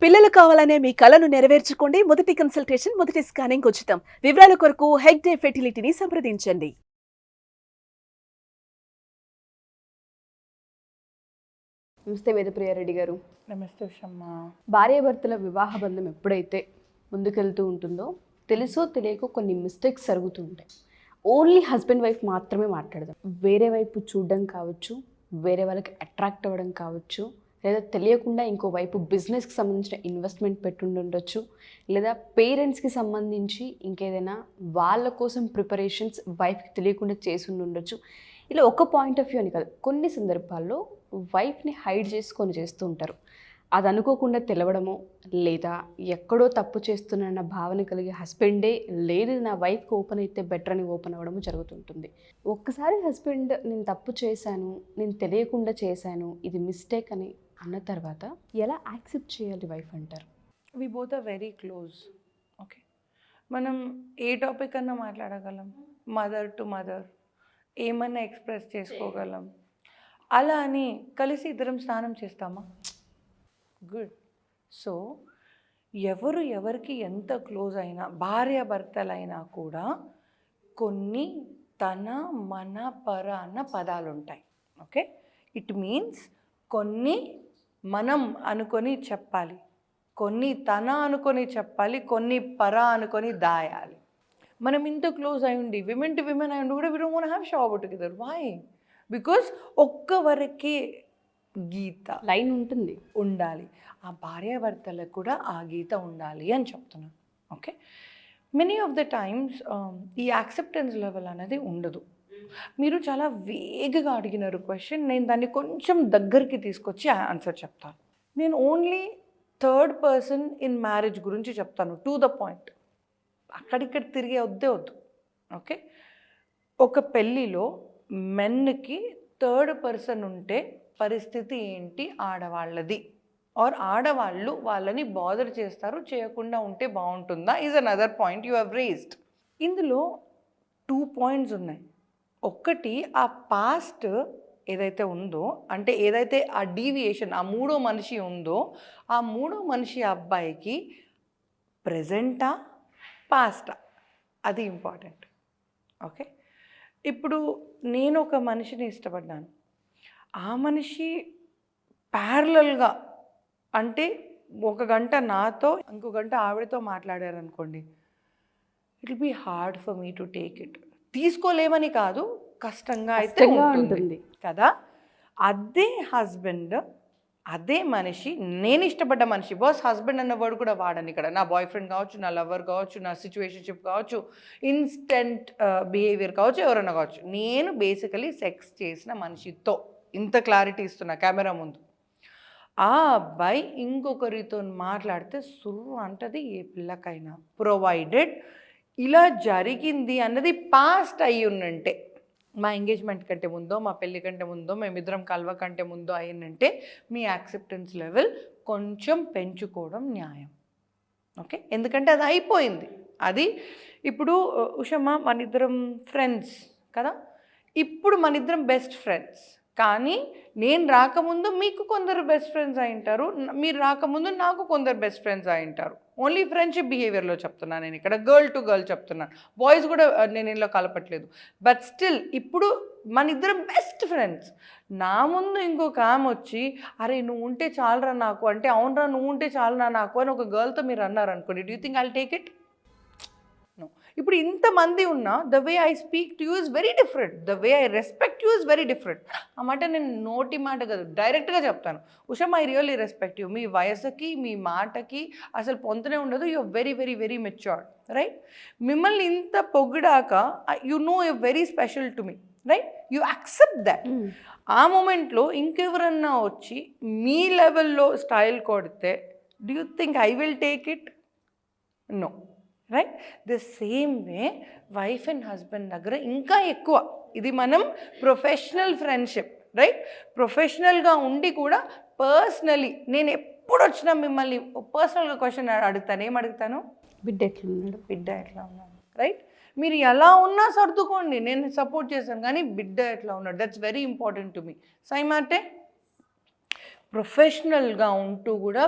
పిల్లలు కావాలనే మీ కలను నెరవేర్చుకోండి. మొదటి కన్సల్టేషన్, మొదటి స్కానింగ్ ఉచితం. వివరాల కొరకు హెగ్డే ఫెర్టిలిటీని సంప్రదించండి. నమస్తే వేదప్రియారెడ్డి గారు. నమస్తే ఉషమ్మా. భార్యాభర్తల వివాహ బంధం ఎప్పుడైతే ముందుకెళ్తూ ఉంటుందో తెలుసో తెలియకో కొన్ని మిస్టేక్స్ జరుగుతూ ఉంటాయి. ఓన్లీ హస్బెండ్ వైఫ్ మాత్రమే మాట్లాడదాం. వేరే వైపు చూడడం కావచ్చు, వేరే వాళ్ళకి అట్రాక్ట్ అవ్వడం కావచ్చు, లేదా తెలియకుండా ఇంకో వైపు బిజినెస్కి సంబంధించిన ఇన్వెస్ట్మెంట్ పెట్టుండొచ్చు, లేదా పేరెంట్స్కి సంబంధించి ఇంకేదైనా వాళ్ళ కోసం ప్రిపరేషన్స్ వైఫ్కి తెలియకుండా చేసి ఉండొచ్చు. ఇలా ఒక పాయింట్ ఆఫ్ వ్యూ అని కాదు, కొన్ని సందర్భాల్లో వైఫ్ని హైడ్ చేసుకొని చేస్తూ ఉంటారు. అది అనుకోకుండా తెలవడమో, లేదా ఎక్కడో తప్పు చేస్తున్న భావన కలిగే హస్బెండే లేదు నా వైఫ్కి ఓపెన్ అయితే బెటర్ అని ఓపెన్ అవ్వడము జరుగుతుంటుంది. ఒక్కసారి హస్బెండ్ నేను తప్పు చేశాను, నేను తెలియకుండా చేశాను, ఇది మిస్టేక్ అని అన్న తర్వాత ఎలా యాక్సెప్ట్ చేయాలి వైఫ్ అంటారు? We both are very close. Okay, మనం ఏ టాపిక్ అన్నా మాట్లాడగలం, మదర్ టు మదర్ ఏమన్నా ఎక్స్ప్రెస్ చేసుకోగలం. అలా అని కలిసి ఇద్దరం స్నానం చేస్తామా? గుడ్. సో ఎవరు ఎవరికి ఎంత క్లోజ్ అయినా, భార్యాభర్తలైనా కూడా కొన్ని తన మన పర అన్న పదాలు ఉంటాయి. ఓకే, ఇట్ మీన్స్ కొన్ని మనం అనుకొని చెప్పాలి, కొన్ని తన అనుకొని చెప్పాలి, కొన్ని పర అనుకొని దాయాలి. మనం ఇంత క్లోజ్ అయి ఉండి, విమెన్ టు విమెన్ అయి ఉండి కూడా we don't want to have shower together. Why? Because ఒక్కవరకే గీత లైన్ ఉంటుంది, ఉండాలి. ఆ భార్యాభర్తలకు కూడా ఆ గీత ఉండాలి అని చెప్తున్నాను. Okay, many of the times ఈ యాక్సెప్టెన్స్ లెవెల్ అనేది ఉండదు. మీరు చాలా వేగగా అడిగినారు క్వశ్చన్, నేను దాన్ని కొంచెం దగ్గరికి తీసుకొచ్చి ఆన్సర్ చెప్తాను. నేను only third person in marriage గురించి చెప్తాను, టు ద పాయింట్. అక్కడిక్కడ తిరిగే వద్దే వద్దు. ఓకే, ఒక పెళ్ళిలో మెన్కి థర్డ్ పర్సన్ ఉంటే పరిస్థితి ఏంటి ఆడవాళ్ళది, ఆర్ ఆడవాళ్ళు వాళ్ళని బాదర్ చేస్తారు, చేయకుండా ఉంటే బాగుంటుందా, is another point you have raised. ఇందులో 2 పాయింట్స్ ఉన్నాయి. ఒకటి, ఆ పాస్ట్ ఏదైతే ఉందో, అంటే ఏదైతే ఆ డీవియేషన్, ఆ మూడో మనిషి ఉందో, ఆ మూడో మనిషి అబ్బాయికి ప్రెజెంటా పాస్టా, అది ఇంపార్టెంట్. ఓకే, ఇప్పుడు నేను ఒక మనిషిని ఇష్టపడ్డాను, ఆ మనిషి ప్యారలల్గా, అంటే ఒక గంట నాతో ఇంకో గంట ఆవిడతో మాట్లాడారనుకోండి, it will be hard for me to take it. తీసుకోలేమని కాదు, కష్టంగా అయితే ఉంటుంది కదా. అదే హస్బెండ్, అదే మనిషి, నేను ఇష్టపడ్డ మనిషి, బాస్ హస్బెండ్ అన్న వర్డ్ కూడా వాడని ఇక్కడ, నా బాయ్ ఫ్రెండ్ కావచ్చు, నా లవర్ కావచ్చు, నా సిచ్యువేషన్షిప్ కావచ్చు, ఇన్స్టెంట్ బిహేవియర్ కావచ్చు, ఎవరన్నా కావచ్చు, నేను బేసికలీ సెక్స్ చేసిన మనిషితో, ఇంత క్లారిటీ ఇస్తున్నా కెమెరా ముందు. ఆ అబ్బాయి ఇంకొకరితో మాట్లాడితే సుర్రు అంటది ఏ పిల్లకైనా, ప్రొవైడెడ్ ఇలా జరిగింది అన్నది పాస్ట్ అయ్యి ఉన్నంటే, మా ఎంగేజ్మెంట్ కంటే ముందో, మా పెళ్ళి కంటే ముందో, మేమిద్దరం కలవ కంటే ముందో అయ్యిందంటే మీ యాక్సెప్టెన్స్ లెవెల్ కొంచెం పెంచుకోవడం న్యాయం. ఓకే, ఎందుకంటే అది అయిపోయింది. అది ఇప్పుడు ఉషమ్మ మన ఇద్దరం ఫ్రెండ్స్ కదా, ఇప్పుడు మన ఇద్దరం బెస్ట్ ఫ్రెండ్స్, కానీ నేను రాకముందు మీకు కొందరు బెస్ట్ ఫ్రెండ్స్ అయి ఉంటారు, మీరు రాకముందు నాకు కొందరు బెస్ట్ ఫ్రెండ్స్ అయి ఉంటారు. ఓన్లీ ఫ్రెండ్షిప్ బిహేవియర్లో చెప్తున్నాను నేను ఇక్కడ, గర్ల్ టు గర్ల్ చెప్తున్నాను, బాయ్స్ కూడా నేను ఇందులో కలపట్లేదు. బట్ స్టిల్ ఇప్పుడు మన ఇద్దరం బెస్ట్ ఫ్రెండ్స్. నా ముందు ఇంకొక ఆమె వచ్చి అరే నువ్వు ఉంటే చాలరా నాకు అంటే, అవునరా నువ్వు ఉంటే చాలరా నాకు అని ఒక గర్ల్తో మీరు అన్నారనుకోండి, do you think I will take it? No. ఇప్పుడు ఇంతమంది ఉన్నా the way I speak to you is very different, the way I respect you is very different. ఆ మాట నేను నోటి మాట కాదు, డైరెక్ట్గా చెప్తాను, ఉషమ్ ఐ రియల్లీ రెస్పెక్ట్ యూ. మీ వయసుకి మీ మాటకి అసలు పొంతనే ఉండదు, you are very very very matured, right? మిమ్మల్ని ఇంత పొగిడాక you know you very special to me, right? You accept that. ఆ మూమెంట్లో ఇంకెవరన్నా వచ్చి మీ లెవెల్లో స్టైల్ కొడితే do you think I will take it? No, right? The same way wife and husband దగ్గర ఇంకా ఎక్కువ, ఇది మనం ప్రొఫెషనల్ ఫ్రెండ్షిప్, రైట్? ప్రొఫెషనల్గా ఉండి కూడా పర్సనలీ నేను ఎప్పుడు వచ్చినా మిమ్మల్ని పర్సనల్గా క్వశ్చన్ అడుగుతాను. ఏం అడుగుతాను? బిడ్డ ఎట్లా ఉన్నాడు, బిడ్డ ఎట్లా ఉన్నాడు, రైట్? మీరు ఎలా ఉన్నా సర్దుకోండి, నేను సపోర్ట్ చేశాను, కానీ బిడ్డ ఎట్లా ఉన్నాడు, that's very important to me. సైమాటే ప్రొఫెషనల్గా ఉంటూ కూడా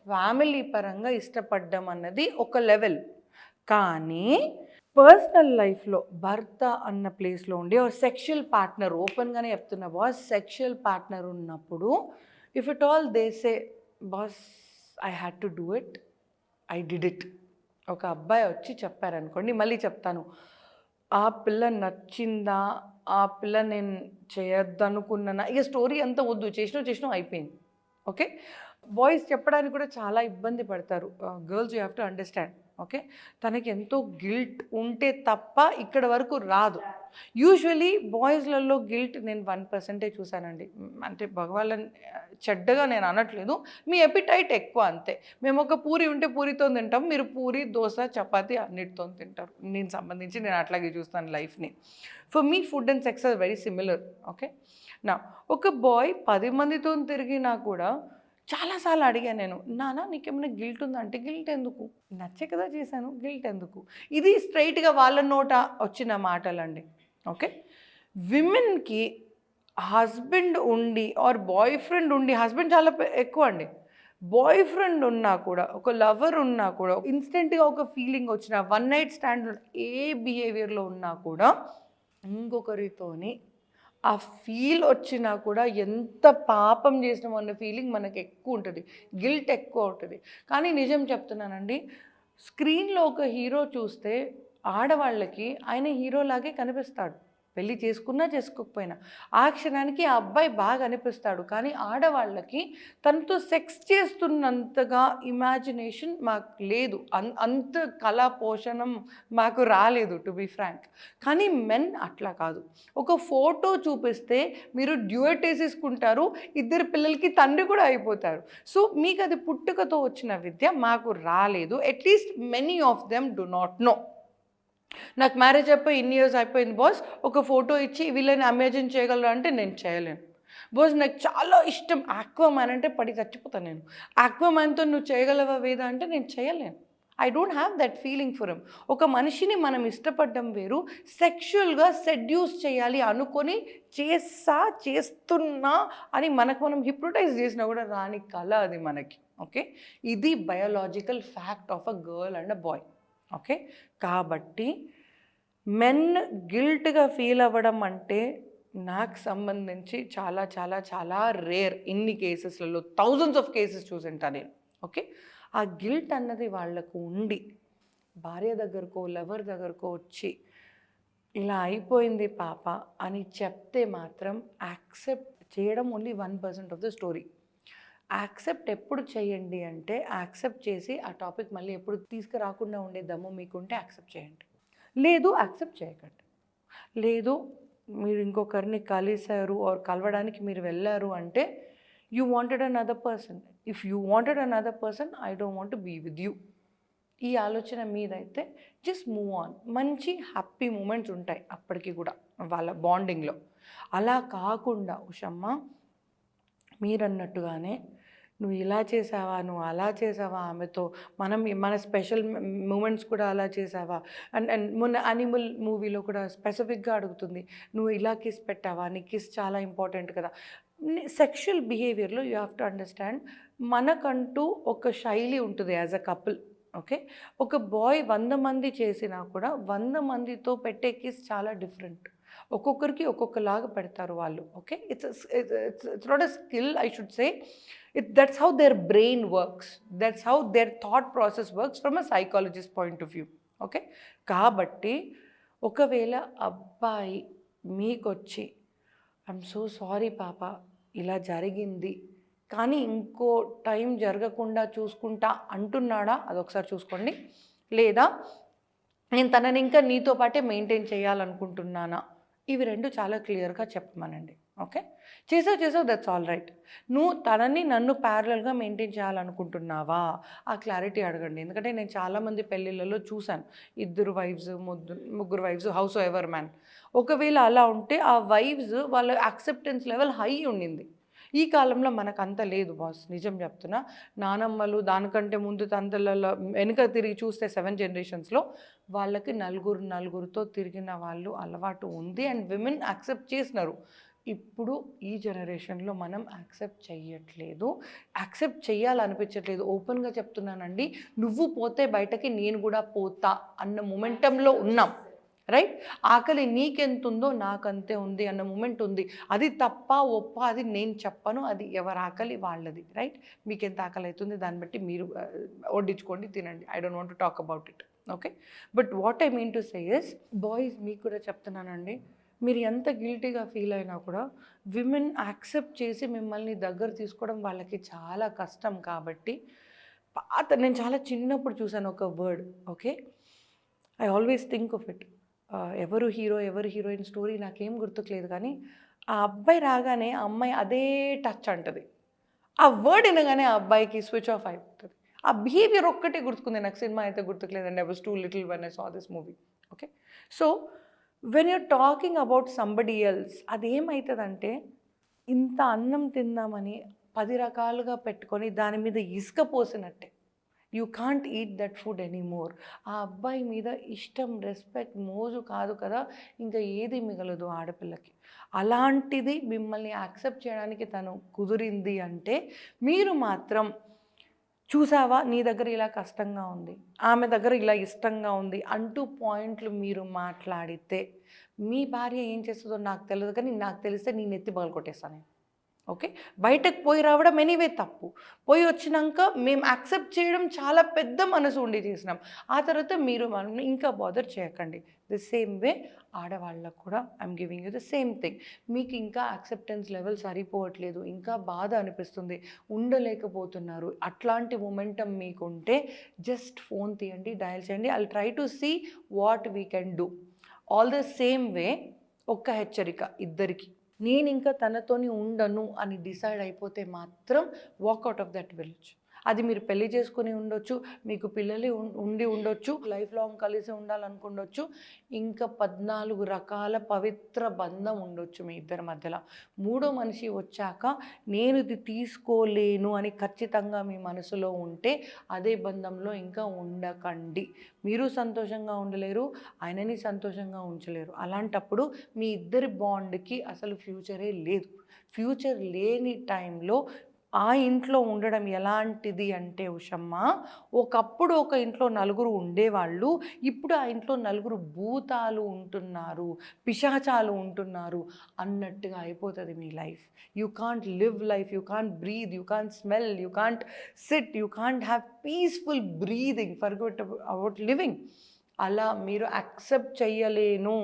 ఫ్యామిలీ పరంగా ఇష్టపడ్డం అన్నది ఒక లెవెల్. కానీ పర్సనల్ లైఫ్లో భర్త అన్న ప్లేస్లో ఉండి సెక్షువల్ పార్ట్నర్, ఓపెన్గానే చెప్తున్నా బాస్, సెక్షువల్ పార్ట్నర్ ఉన్నప్పుడు if it all they say boss I had to do it, I did it. ఒక అబ్బాయి వచ్చి చెప్పారనుకోండి, మళ్ళీ చెప్తాను, ఆ పిల్ల నచ్చిందా, ఆ పిల్ల నేను చేయొద్దనుకున్నానా, ఇక స్టోరీ అంతా వద్దు, చేసినా అయిపోయింది. ఓకే, బాయ్స్ చెప్పడానికి కూడా చాలా ఇబ్బంది పడతారు. Girls you have to understand. Okay, తనకి ఎంతో గిల్ట్ ఉంటే తప్ప ఇక్కడ వరకు రాదు. యూజువలీ బాయ్స్లలో గిల్ట్ నేను 1% చూశానండి. అంటే భగవాళ్ళని చెడ్డగా నేను అనట్లేదు, మీ ఎపిటైట్ ఎక్కువ అంతే. మేము ఒక పూరి ఉంటే పూరితో తింటాం, మీరు పూరి, దోశ, చపాతి అన్నిటితో తింటారు. నేను అట్లాగే చూస్తాను లైఫ్ని. For me food and sex are very similar. Okay, నా ఒక బాయ్ 10 మందితో తిరిగినా కూడా చాలాసార్లు అడిగాను నేను, నాన్న నీకేమైనా గిల్ట్ ఉందా అంటే, గిల్ట్ ఎందుకు, నచ్చే కదా చేశాను, గిల్ట్ ఎందుకు. ఇది స్ట్రైట్గా వాళ్ళ నోట వచ్చిన మాటలండి. ఓకే, విమెన్కి హస్బెండ్ ఉండి ఆర్ బాయ్ ఫ్రెండ్ ఉండి, హస్బెండ్ చాలా ఎక్కువ అండి, బాయ్ ఫ్రెండ్ ఉన్నా కూడా, ఒక లవర్ ఉన్నా కూడా, ఇన్స్టెంట్గా ఒక ఫీలింగ్ వచ్చిన, వన్ నైట్ స్టాండ్ ఏ బిహేవియర్లో ఉన్నా కూడా ఇంకొకరితోని ఆ ఫీల్ వచ్చినా కూడా ఎంత పాపం చేసినామో అన్న ఫీలింగ్ మనకు ఎక్కువ ఉంటుంది, గిల్ట్ ఎక్కువ ఉంటుంది. కానీ నిజం చెప్తున్నానండి, స్క్రీన్లో ఒక హీరో చూస్తే ఆడవాళ్ళకి ఆయన హీరోలాగే కనిపిస్తాడు, పెళ్ళి చేసుకున్నా చేసుకోకపోయినా ఆ క్షణానికి ఆ అబ్బాయి బాగా అనిపిస్తాడు. కానీ ఆడవాళ్ళకి తనతో సెక్స్ చేస్తున్నంతగా ఇమాజినేషన్ మాకు లేదు, అంత కళా పోషణం మాకు రాలేదు టు బి ఫ్రాంక్. కానీ మెన్ అట్లా కాదు, ఒక ఫోటో చూపిస్తే మీరు డ్యూయట్ వేసేసుకుంటారు, ఇద్దరు పిల్లలకి తండ్రి కూడా అయిపోతారు. సో మీకు అది పుట్టుకతో వచ్చిన విద్య, మాకు రాలేదు. At least many of them do not know. నాకు మ్యారేజ్ అయిపోయి ఇన్ని ఇయర్స్ అయిపోయింది బాస్, ఒక ఫోటో ఇచ్చి వీళ్ళని అమేజిన్ చేయగలరా అంటే నేను చేయలేను బాస్. నాకు చాలా ఇష్టం ఆక్వామ్యాన్ అంటే, పడి చచ్చిపోతాను నేను. ఆక్వామ్యాన్తో నువ్వు చేయగలవా వేద అంటే నేను చేయలేను. I don't have that feeling for him. ఒక మనిషిని మనం ఇష్టపడడం వేరు, సెక్షువల్గా సెడ్యూస్ చేయాలి అనుకొని చేస్తున్నా అని మనకు మనం హిప్నోటైజ్ చేసినా కూడా రాని కళ అది మనకి. ఓకే, ఇది biological fact of a girl and a boy. Okay, కాబట్టి మెన్ గిల్ట్గా ఫీల్ అవ్వడం అంటే నాకు సంబంధించి చాలా చాలా చాలా రేర్. ఇన్ని కేసెస్లలో థౌజండ్స్ ఆఫ్ కేసెస్ చూసింటాను నేను. ఓకే, ఆ గిల్ట్ అన్నది వాళ్లకు ఉండి భార్య దగ్గరకో లవర్ దగ్గరకో వచ్చి ఇలా అయిపోయింది పాప అని చెప్తే మాత్రం యాక్సెప్ట్ చేయడం only 1% of the story. Accept ఎప్పుడు చేయండి అంటే, యాక్సెప్ట్ చేసి ఆ టాపిక్ మళ్ళీ ఎప్పుడు తీసుకురాకుండా ఉండే దమ్ము మీకుంటే యాక్సెప్ట్ చేయండి, లేదు యాక్సెప్ట్ చేయకండి. లేదు మీరు ఇంకొకరిని కలిశారు ఆర్ కలవడానికి మీరు వెళ్ళారు అంటే you wanted another person. If you wanted another person, I don't want to be with you. ఈ ఆలోచన మీదైతే జస్ట్ మూవ్ ఆన్. మంచి హ్యాపీ మూమెంట్స్ ఉంటాయి అప్పటికి కూడా వాళ్ళ బాండింగ్లో. అలా కాకుండా ఉషమ్మ మీరన్నట్టుగానే నువ్వు ఇలా చేసావా, నువ్వు అలా చేసావా, ఆమెతో మన స్పెషల్ మూమెంట్స్ కూడా అలా చేసావా, అండ్ మొన్న యానిమల్ మూవీలో కూడా స్పెసిఫిక్గా అడుగుతుంది, నువ్వు ఇలా కిస్ పెట్టావా, నీ కిస్ చాలా ఇంపార్టెంట్ కదా. సెక్షువల్ బిహేవియర్లో యూ హ్యావ్ టు అండర్స్టాండ్, మనకంటూ ఒక శైలి ఉంటుంది యాజ్ అ కపుల్. ఓకే, ఒక బాయ్ 100 మంది చేసినా కూడా 100 మందితో పెట్టే కిస్ చాలా డిఫరెంట్, ఒక్కొక్కరికి ఒక్కొక్కలాగా పెడతారు వాళ్ళు. Okay, it's not a skill, I should say that's how their brain works, that's how their thought process works from a psychologist point of view. Okay, కాబట్టి ఒకవేళ అబ్బాయి మీకొచ్చి ఐఎమ్ సో సారీ పాప ఇలా జరిగింది కానీ ఇంకో టైం జరగకుండా చూసుకుంటా అంటున్నాడా, అదొకసారి చూసుకోండి. లేదా నేను తనని ఇంకా నీతో పాటే మెయింటైన్ చేయాలనుకుంటున్నానా, ఇవి రెండు చాలా క్లియర్గా చెప్పమనండి. ఓకే, చేసావు దట్స్ ఆల్ రైట్. నువ్వు తనని నన్ను ప్యారలల్గా మెయింటైన్ చేయాలనుకుంటున్నావా, ఆ క్లారిటీ అడగండి. ఎందుకంటే నేను చాలామంది పెళ్ళిళ్ళలో చూశాను, 2 wives 3 wives, house ever man. ఒకవేళ అలా ఉంటే ఆ వైఫ్స్ వాళ్ళ యాక్సెప్టెన్స్ లెవెల్ హై ఉండింది. ఈ కాలంలో మనకు అంత లేదు బాస్, నిజం చెప్తున్నా. నానమ్మలు దానికంటే ముందు తంతలలో వెనుక తిరిగి చూస్తే 7 జనరేషన్స్లో వాళ్ళకి నలుగురితో తిరిగిన వాళ్ళు అలవాటు ఉంది అండ్ విమెన్ యాక్సెప్ట్ చేసినారు. ఇప్పుడు ఈ జనరేషన్లో మనం యాక్సెప్ట్ చెయ్యట్లేదు, యాక్సెప్ట్ చెయ్యాలనిపించట్లేదు. ఓపెన్గా చెప్తున్నానండి, నువ్వు పోతే బయటకి నేను కూడా పోతా అన్న మొమెంటంలో ఉన్నాం, రైట్? ఆకలి నీకెంతుందో నాకంతే ఉంది అన్న మూమెంట్ ఉంది. అది తప్ప ఒప్ప అది నేను చెప్పను, అది ఎవరి ఆకలి వాళ్ళది, రైట్? మీకు ఎంత ఆకలి అవుతుంది దాన్ని బట్టి మీరు వడ్డించుకోండి, తినండి. I don't want to talk about it, okay? But what I mean to say is, boys మీకు కూడా చెప్తున్నానండి, మీరు ఎంత గిల్టీగా ఫీల్ అయినా కూడా విమెన్ యాక్సెప్ట్ చేసి మిమ్మల్ని దగ్గర తీసుకోవడం వాళ్ళకి చాలా కష్టం. కాబట్టి నేను చాలా చిన్నప్పుడు చూసాను ఒక word, okay? I always think of it. ఎవరు హీరో ఎవరు హీరోయిన్ స్టోరీ నాకేం గుర్తుకులేదు, కానీ ఆ అబ్బాయి రాగానే ఆ అమ్మాయి అదే టచ్ అంటది. ఆ వర్డ్ వినగానే ఆ అబ్బాయికి స్విచ్ ఆఫ్ అయిపోతుంది. ఆ బిహేవియర్ ఒక్కటే గుర్తుకుంది నాకు, సినిమా అయితే గుర్తుకులేదండి. I was too little when I saw this movie, okay? So when you're talking about somebody else, అదేమవుతుందంటే ఇంత అన్నం తిందామని 10 రకాలుగా పెట్టుకొని దాని మీద ఇసుక పోసినట్టే. You can't eat that food anymore. ఆ అబ్బాయి మీద ఇష్టం, రెస్పెక్ట్, మోజు కాదు కదా ఇంకా ఏది మిగలదు ఆడపిల్లకి. అలాంటిది మిమ్మల్ని యాక్సెప్ట్ చేయడానికి తను కుదిరింది అంటే మీరు మాత్రం చూసావా నీ దగ్గర ఇలా కష్టంగా ఉంది, ఆమె దగ్గర ఇలా ఇష్టంగా ఉంది అంటూ పాయింట్లు మీరు మాట్లాడితే మీ భార్య ఏం చేస్తుందో నాకు తెలియదు, కానీ నాకు తెలిస్తే నేను ఎత్తి పగలగొట్టేస్తాను, ఓకే? బయటకు పోయి రావడం ఎనీవే తప్పు. పోయి వచ్చినాక మేము యాక్సెప్ట్ చేయడం చాలా పెద్ద మనసు ఉండి చేసినాం. ఆ తర్వాత మీరు మనం ఇంకా బాదర్ చేయకండి. ది సేమ్ వే ఆడవాళ్ళకు కూడా I'm giving you the same thing. మీకు ఇంకా యాక్సెప్టెన్స్ లెవెల్ సరిపోవట్లేదు, ఇంకా బాధ అనిపిస్తుంది, ఉండలేకపోతున్నారు, అట్లాంటి మొమెంటం మీకుంటే జస్ట్ ఫోన్ తీయండి, డయల్ చేయండి. I'll try to see what we can do. All the same way ఒక్క హెచ్చరిక ఇద్దరికి, నేను ఇంకా తనతోని ఉండను అని డిసైడ్ అయిపోతే మాత్రం వాక్అవుట్ ఆఫ్ దట్ విలేజ్. అది మీరు పెళ్లి చేసుకుని ఉండొచ్చు, మీకు పిల్లలు ఉండి ఉండొచ్చు, లైఫ్ లాంగ్ కలిసి ఉండాలనుకుండొచ్చు, ఇంకా 14 రకాల పవిత్ర బంధం ఉండొచ్చు మీ ఇద్దరి మధ్యలో. మూడో మనిషి వచ్చాక నేను ఇది తీసుకోలేను అని ఖచ్చితంగా మీ మనసులో ఉంటే అదే బంధంలో ఇంకా ఉండకండి. మీరు సంతోషంగా ఉండలేరు, ఆయనని సంతోషంగా ఉంచలేరు. అలాంటప్పుడు మీ ఇద్దరి బాండ్కి అసలు ఫ్యూచరే లేదు. ఫ్యూచర్ లేని టైంలో ఆ ఇంట్లో ఉండడం ఎలాంటిది అంటే ఉషమ్మ, ఒకప్పుడు ఒక ఇంట్లో నలుగురు ఉండేవాళ్ళు, ఇప్పుడు ఆ ఇంట్లో నలుగురు భూతాలు ఉంటున్నారు, పిశాచాలు ఉంటున్నారు అన్నట్టుగా అయిపోతుంది మీ life. You can't live life, you can't breathe, you can't smell, you can't sit, you can't have peaceful breathing, forget about living. అలా మీరు యాక్సెప్ట్ చెయ్యలేను,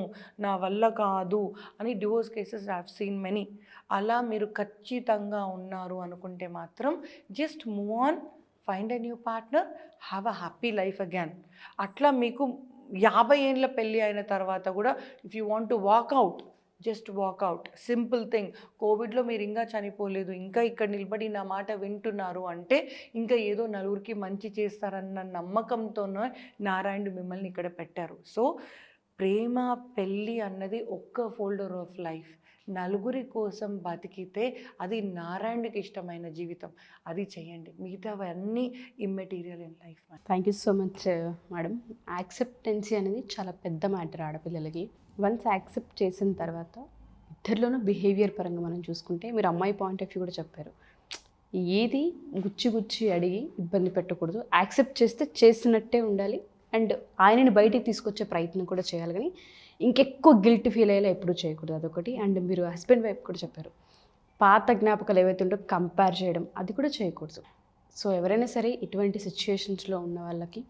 నా వల్ల కాదు అని divorce cases I have seen many. అలా మీరు ఖచ్చితంగా ఉన్నారు అనుకుంటే మాత్రం just move on, find a new partner, have a happy life again. అట్లా మీకు 50 ఏండ్ల పెళ్ళి అయిన తర్వాత కూడా if you want to walk out, just walk out, simple thing. కోవిడ్లో మీరు ఇంకా చనిపోలేదు, ఇంకా ఇక్కడ నిలబడి నా మాట వింటున్నారు అంటే ఇంకా ఏదో నలుగురికి మంచి చేస్తారన్న నమ్మకంతోనే నారాయణుడు మిమ్మల్ని ఇక్కడ పెట్టారు. సో ప్రేమ పెళ్ళి అన్నది ఒక్క ఫోల్డర్ ఆఫ్ లైఫ్. నలుగురి కోసం బతికితే అది నారాయణుడికి ఇష్టమైన జీవితం, అది చేయండి. మిగతావన్నీ immaterial in life. Thank you so much madam. Acceptancy అనేది చాలా పెద్ద మ్యాటర్ ఆడపిల్లలకి. వన్స్ యాక్సెప్ట్ చేసిన తర్వాత ఇద్దరిలోనూ బిహేవియర్ పరంగా మనం చూసుకుంటే, మీరు అమ్మాయి పాయింట్ ఆఫ్ వ్యూ కూడా చెప్పారు, ఏది గుచ్చి అడిగి ఇబ్బంది పెట్టకూడదు, యాక్సెప్ట్ చేస్తే చేసినట్టే ఉండాలి, అండ్ ఆయనని బయటికి తీసుకొచ్చే ప్రయత్నం కూడా చేయాలి, కానీ ఇంకెక్కువ గిల్ట్ ఫీల్ అయ్యేలా ఎప్పుడూ చేయకూడదు, అదొకటి. అండ్ మీరు హస్బెండ్ వైఫ్ కూడా చెప్పారు, పాత జ్ఞాపకాలు ఏవైతే ఉంటో కంపేర్ చేయడం అది కూడా చేయకూడదు. సో ఎవరైనా సరే ఇటువంటి సిచ్యుయేషన్స్లో ఉన్న వాళ్ళకి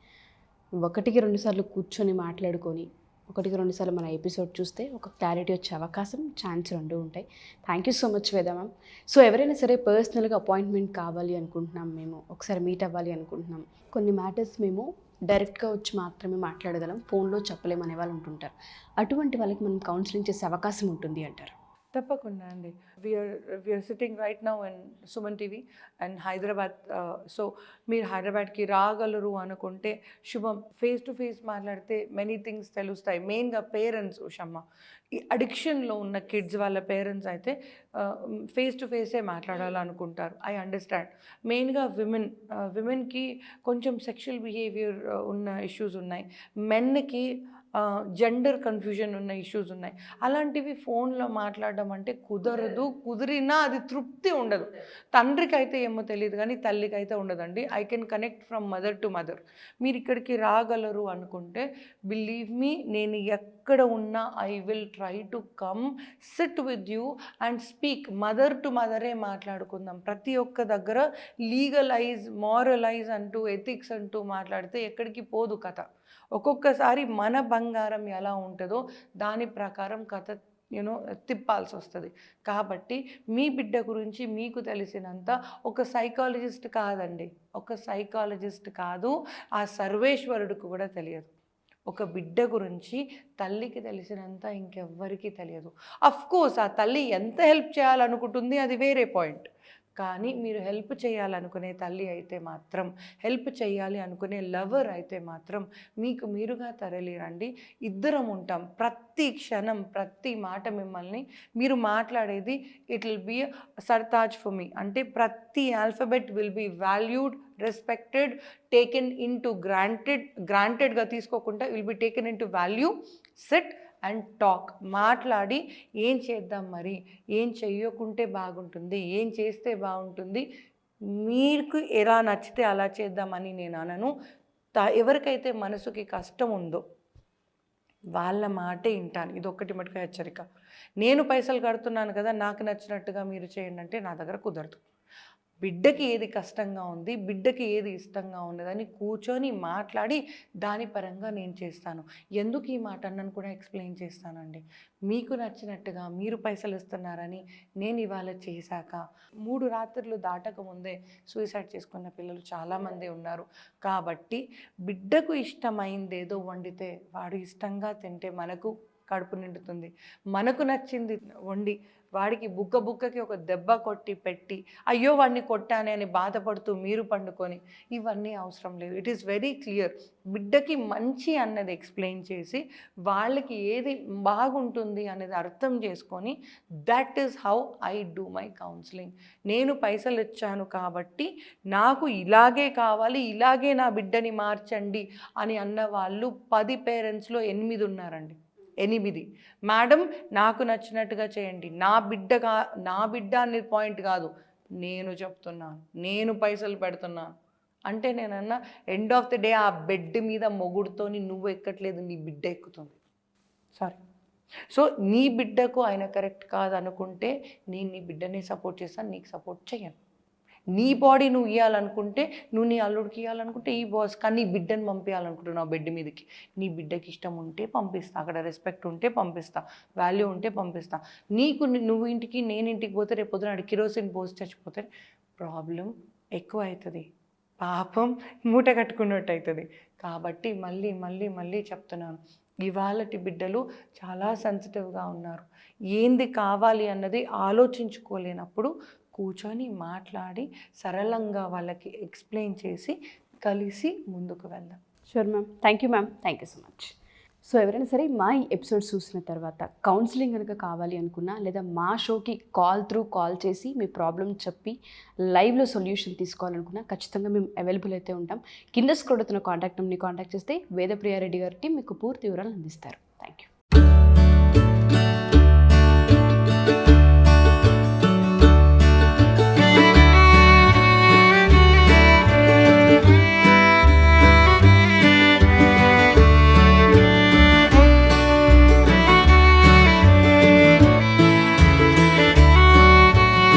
1-2 సార్లు కూర్చొని మాట్లాడుకొని 1-2 సార్లు మన ఎపిసోడ్ చూస్తే ఒక క్లారిటీ వచ్చే అవకాశం, ఛాన్స్ 2 ఉంటాయి. థ్యాంక్ యూ సో మచ్ వేద మ్యామ్. సో ఎవరైనా సరే పర్సనల్గా అపాయింట్మెంట్ కావాలి అనుకుంటున్నాం, మేము ఒకసారి మీట్ అవ్వాలి అనుకుంటున్నాం, కొన్ని మ్యాటర్స్ మేము డైరెక్ట్గా వచ్చి మాత్రమే మాట్లాడగలం, ఫోన్లో చెప్పలేము అనే వాళ్ళు ఉంటుంటారు, అటువంటి వాళ్ళకి మనం కౌన్సిలింగ్ చేసే అవకాశం ఉంటుంది అంటారు? తప్పకుండా అండి. We're sitting right now in Suman TV and Hyderabad. So మీరు హైదరాబాద్కి రాగలరు అనుకుంటే శుభం. ఫేస్ టు ఫేస్ మాట్లాడితే మెనీ థింగ్స్ తెలుస్తాయి. మెయిన్గా పేరెంట్స్ ఉషమ్మ, ఈ అడిక్షన్లో ఉన్న కిడ్స్ వాళ్ళ పేరెంట్స్ అయితే ఫేస్ టు ఫేసే మాట్లాడాలనుకుంటారు. I understand. మెయిన్గా విమెన్కి కొంచెం సెక్షువల్ బిహేవియర్ ఉన్న ఇష్యూస్ ఉన్నాయి. మెన్కి జెండర్ కన్ఫ్యూజన్ ఉన్న ఇష్యూస్ ఉన్నాయి. అలాంటివి ఫోన్లో మాట్లాడడం అంటే కుదరదు. కుదిరినా అది తృప్తి ఉండదు. తండ్రికి అయితే ఏమో తెలియదు కానీ తల్లికి అయితే ఉండదండి. I can connect from mother to mother. మీరు ఇక్కడికి రాగలరు అనుకుంటే బిలీవ్ మీ, నేను ఎక్కడ ఉన్నా I will try to come sit with you and speak. Mother to మదరే మాట్లాడుకుందాం. ప్రతి ఒక్క దగ్గర లీగలైజ్, మారలైజ్ అంటూ, ఎథిక్స్ అంటూ మాట్లాడితే ఎక్కడికి పోదు కథ. ఒక్కొక్కసారి మన బంగారం ఎలా ఉంటుందో దాని ప్రకారం కథ తిప్పాల్సి వస్తుంది. కాబట్టి మీ బిడ్డ గురించి మీకు తెలిసినంత ఒక సైకాలజిస్ట్ కాదండి, ఒక సైకాలజిస్ట్ కాదు, ఆ సర్వేశ్వరుడికి కూడా తెలియదు. ఒక బిడ్డ గురించి తల్లికి తెలిసినంత ఇంకెవ్వరికీ తెలియదు. అఫ్కోర్స్ ఆ తల్లి ఎంత హెల్ప్ చేయాలనుకుంటుంది అది వేరే పాయింట్. కానీ మీరు హెల్ప్ చేయాలనుకునే తల్లి అయితే మాత్రం, హెల్ప్ చేయాలి అనుకునే లవర్ అయితే మాత్రం మీకు మీరుగా తరలిరండి. ఇద్దరం ఉంటాం. ప్రతి క్షణం, ప్రతి మాట మిమ్మల్ని మీరు మాట్లాడేది ఇట్ విల్ బీ సర్తాజ్ ఫర్ మీ. అంటే ప్రతి alphabet will be valued, respected, taken in to గ్రాంటెడ్గా తీసుకోకుండా will be taken in to value, sit and talk. మాట్లాడి ఏం చేద్దాం, మరి ఏం చెయ్యకుంటే బాగుంటుంది, ఏం చేస్తే బాగుంటుంది, మీకు ఎలా నచ్చితే అలా చేద్దామని నేను అనను. ఎవరికైతే మనసుకి కష్టం ఉందో వాళ్ళ మాటే వింటాను. ఇది ఒక్కటి మటుకు హెచ్చరిక. నేను పైసలు కడుతున్నాను కదా, నాకు నచ్చినట్టుగా మీరు చేయండి అంటే నా దగ్గర కుదరదు. బిడ్డకి ఏది కష్టంగా ఉంది, బిడ్డకి ఏది ఇష్టంగా ఉన్నదని కూర్చొని మాట్లాడి దాని పరంగా నేను చేస్తాను. ఎందుకు ఈ మాట అన్నను కూడా ఎక్స్ప్లెయిన్ చేస్తానండి. మీకు నచ్చినట్టుగా మీరు పైసలు ఇస్తున్నారని నేను ఇవాళ చేశాక 3 రాత్రులు దాటక ముందే సూసైడ్ చేసుకున్న పిల్లలు చాలామంది ఉన్నారు. కాబట్టి బిడ్డకు ఇష్టమైందేదో వండితే వాడు ఇష్టంగా తింటే మనకు కడుపు నిండుతుంది. మనకు నచ్చింది వండి వాడికి బుక్కకి ఒక దెబ్బ కొట్టి పెట్టి అయ్యో వాడిని కొట్టానే అని బాధపడుతూ మీరు పండుకొని ఇవన్నీ అవసరం లేదు. It is very clear. బిడ్డకి మంచి అన్నది ఎక్స్ప్లెయిన్ చేసి వాళ్ళకి ఏది బాగుంటుంది అనేది అర్థం చేసుకొని that is how I do my counselling. నేను పైసలు ఇచ్చాను కాబట్టి నాకు ఇలాగే కావాలి, ఇలాగే నా బిడ్డని మార్చండి అని అన్న వాళ్ళు 10 పేరెంట్స్లో 8 ఉన్నారండి. 8 మేడం నాకు నచ్చినట్టుగా చేయండి, నా బిడ్డ అనేది పాయింట్ కాదు, నేను చెప్తున్నాను, నేను పైసలు పెడుతున్నాను అంటే నేనన్నా ఎండ్ ఆఫ్ ది డే ఆ బెడ్ మీద మొగుడుతోని నువ్వు ఎక్కట్లేదు, నీ బిడ్డ ఎక్కుతుంది. సారీ. సో నీ బిడ్డకు ఆయన కరెక్ట్ కాదనుకుంటే నేను నీ బిడ్డని సపోర్ట్ చేస్తాను, నీకు సపోర్ట్ చేయను. నీ బాడీ నువ్వు ఇవ్వాలనుకుంటే, నువ్వు నీ అల్లుడికి ఇవ్వాలనుకుంటే ఈ బాస్, కానీ నీ బిడ్డని పంపించాలనుకుంటున్నావు బెడ్ మీదకి, నీ బిడ్డకి ఇష్టం ఉంటే పంపిస్తా, అక్కడ రెస్పెక్ట్ ఉంటే పంపిస్తా, వాల్యూ ఉంటే పంపిస్తా. నీకు నువ్వు ఇంటికి నేను ఇంటికి పోతే రేపు పొద్దున కిరోసిన్ పోసి చచ్చిపోతే ప్రాబ్లం ఎక్కువ అవుతుంది, పాపం మూట కట్టుకున్నట్టు అవుతుంది. కాబట్టి మళ్ళీ మళ్ళీ మళ్ళీ చెప్తున్నాను, ఇవాళటి బిడ్డలు చాలా సెన్సిటివ్గా ఉన్నారు. ఏంది కావాలి అన్నది ఆలోచించుకోలేనప్పుడు కూర్చొని మాట్లాడి సరళంగా వాళ్ళకి ఎక్స్ప్లెయిన్ చేసి కలిసి ముందుకు వెళ్దాం. Sure ma'am. Thank you ma'am. Thank you so much. So ఎవరైనా సరే మా ఈ ఎపిసోడ్ చూసిన తర్వాత కౌన్సిలింగ్ కనుక కావాలి అనుకున్నా, లేదా మా షోకి కాల్ చేసి మీ ప్రాబ్లం చెప్పి లైవ్లో సొల్యూషన్ తీసుకోవాలనుకున్నా ఖచ్చితంగా మేము అవైలబుల్ అయితే ఉంటాం. కింద స్క్రోల్ అవుతున్న కాంటాక్ట్ నెంబర్ని కాంటాక్ట్ చేస్తే వేదప్రియారెడ్డి గారి టీం మీకు పూర్తి వివరాలు అందిస్తారు. Thank you.